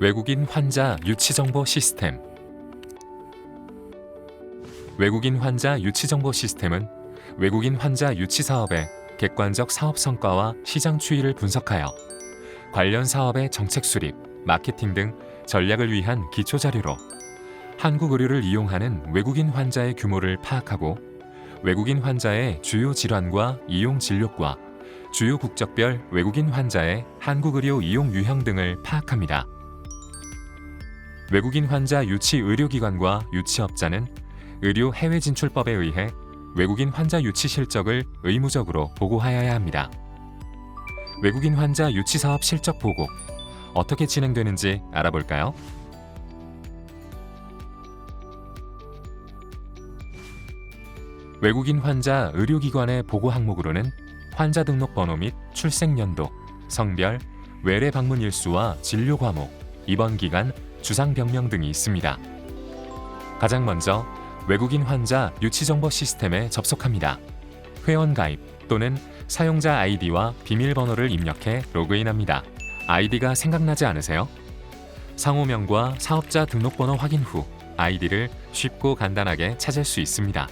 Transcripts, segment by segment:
외국인 환자 유치정보 시스템. 외국인 환자 유치정보 시스템은 외국인 환자 유치 사업의 객관적 사업 성과와 시장 추이를 분석하여 관련 사업의 정책 수립, 마케팅 등 전략을 위한 기초 자료로 한국 의료를 이용하는 외국인 환자의 규모를 파악하고 외국인 환자의 주요 질환과 이용 진료과 주요 국적별 외국인 환자의 한국 의료 이용 유형 등을 파악합니다. 외국인 환자 유치 의료기관과 유치업자는 의료 해외 진출법에 의해 외국인 환자 유치 실적을 의무적으로 보고하여야 합니다. 외국인 환자 유치 사업 실적 보고, 어떻게 진행되는지 알아볼까요? 외국인 환자 의료기관의 보고 항목으로는 환자 등록 번호 및 출생 연도, 성별, 외래 방문 일수와 진료 과목, 입원 기간, 주상 병명 등이 있습니다. 가장 먼저 외국인 환자 유치정보 시스템에 접속합니다. 회원 가입 또는 사용자 아이디와 비밀번호를 입력해 로그인합니다. 아이디가 생각나지 않으세요? 상호명과 사업자 등록번호 확인 후 아이디를 쉽고 간단하게 찾을 수 있습니다.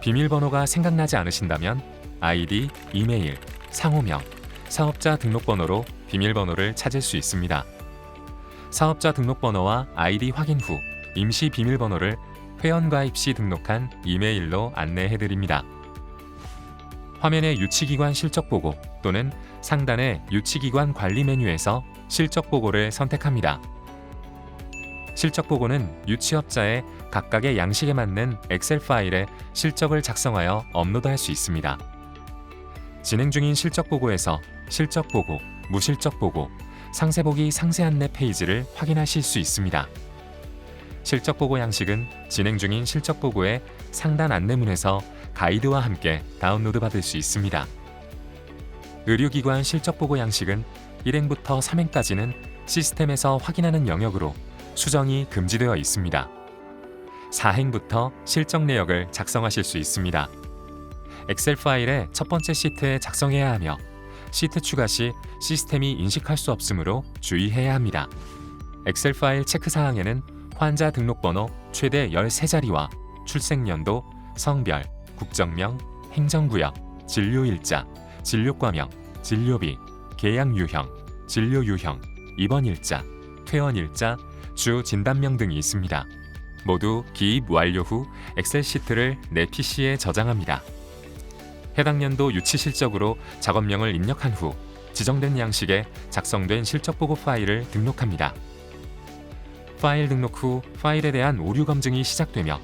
비밀번호가 생각나지 않으신다면 아이디, 이메일, 상호명, 사업자 등록번호로 비밀번호를 찾을 수 있습니다. 사업자 등록번호와 아이디 확인 후 임시 비밀번호를 회원가입 시 등록한 이메일로 안내해드립니다. 화면의 유치기관 실적보고 또는 상단의 유치기관 관리 메뉴에서 실적보고를 선택합니다. 실적보고는 유치업자의 각각의 양식에 맞는 엑셀 파일에 실적을 작성하여 업로드할 수 있습니다. 진행 중인 실적보고에서 실적보고, 무실적보고, 상세보기 상세 안내 페이지를 확인하실 수 있습니다. 실적보고 양식은 진행 중인 실적보고의 상단 안내문에서 가이드와 함께 다운로드 받을 수 있습니다. 의료기관 실적보고 양식은 1행부터 3행까지는 시스템에서 확인하는 영역으로 수정이 금지되어 있습니다. 4행부터 실적 내역을 작성하실 수 있습니다. 엑셀 파일의 첫 번째 시트에 작성해야 하며 시트 추가 시 시스템이 인식할 수 없으므로 주의해야 합니다. 엑셀 파일 체크사항에는 환자 등록번호 최대 13자리와 출생연도, 성별, 국적명, 행정구역, 진료일자, 진료과명, 진료비, 계약유형, 진료유형, 입원일자, 퇴원일자, 주 진단명 등이 있습니다. 모두 기입 완료 후 엑셀 시트를 내 PC에 저장합니다. 해당 연도 유치 실적으로 작업명을 입력한 후 지정된 양식에 작성된 실적보고 파일을 등록합니다. 파일 등록 후 파일에 대한 오류 검증이 시작되며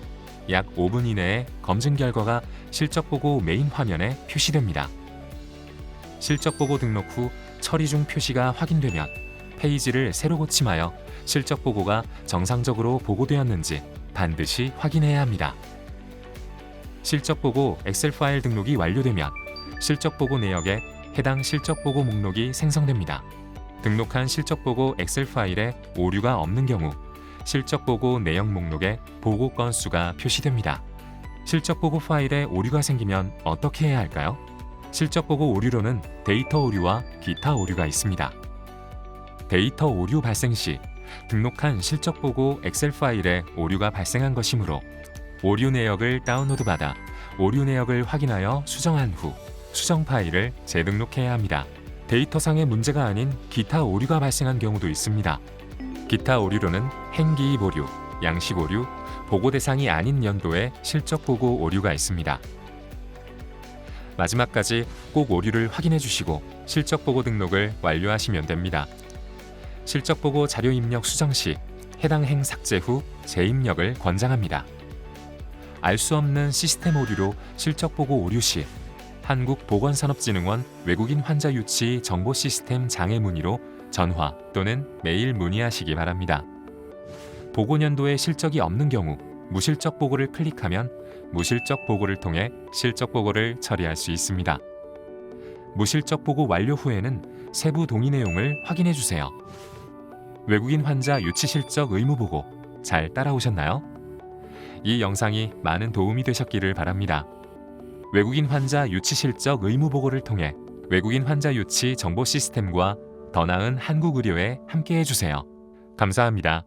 약 5분 이내에 검증 결과가 실적보고 메인 화면에 표시됩니다. 실적보고 등록 후 처리 중 표시가 확인되면 페이지를 새로 고침하여 실적보고가 정상적으로 보고되었는지 반드시 확인해야 합니다. 실적보고 엑셀 파일 등록이 완료되면 실적보고 내역에 해당 실적보고 목록이 생성됩니다. 등록한 실적보고 엑셀 파일에 오류가 없는 경우 실적보고 내역 목록에 보고 건수가 표시됩니다. 실적보고 파일에 오류가 생기면 어떻게 해야 할까요? 실적보고 오류로는 데이터 오류와 기타 오류가 있습니다. 데이터 오류 발생 시 등록한 실적보고 엑셀 파일에 오류가 발생한 것이므로 오류 내역을 다운로드 받아 오류 내역을 확인하여 수정한 후 수정 파일을 재등록해야 합니다. 데이터상의 문제가 아닌 기타 오류가 발생한 경우도 있습니다. 기타 오류로는 행기입 오류, 양식 오류, 보고 대상이 아닌 연도의 실적보고 오류가 있습니다. 마지막까지 꼭 오류를 확인해 주시고 실적보고 등록을 완료하시면 됩니다. 실적보고 자료 입력 수정 시 해당 행 삭제 후 재입력을 권장합니다. 알 수 없는 시스템 오류로 실적보고 오류 시 한국보건산업진흥원 외국인 환자 유치 정보 시스템 장애 문의로 전화 또는 메일 문의하시기 바랍니다. 보고 연도에 실적이 없는 경우 무실적 보고를 클릭하면 무실적 보고를 통해 실적 보고를 처리할 수 있습니다. 무실적 보고 완료 후에는 세부 동의 내용을 확인해 주세요. 외국인 환자 유치 실적 의무 보고 잘 따라오셨나요? 이 영상이 많은 도움이 되셨기를 바랍니다. 외국인 환자 유치 실적 의무 보고를 통해 외국인 환자 유치 정보 시스템과 더 나은 한국 의료에 함께해 주세요. 감사합니다.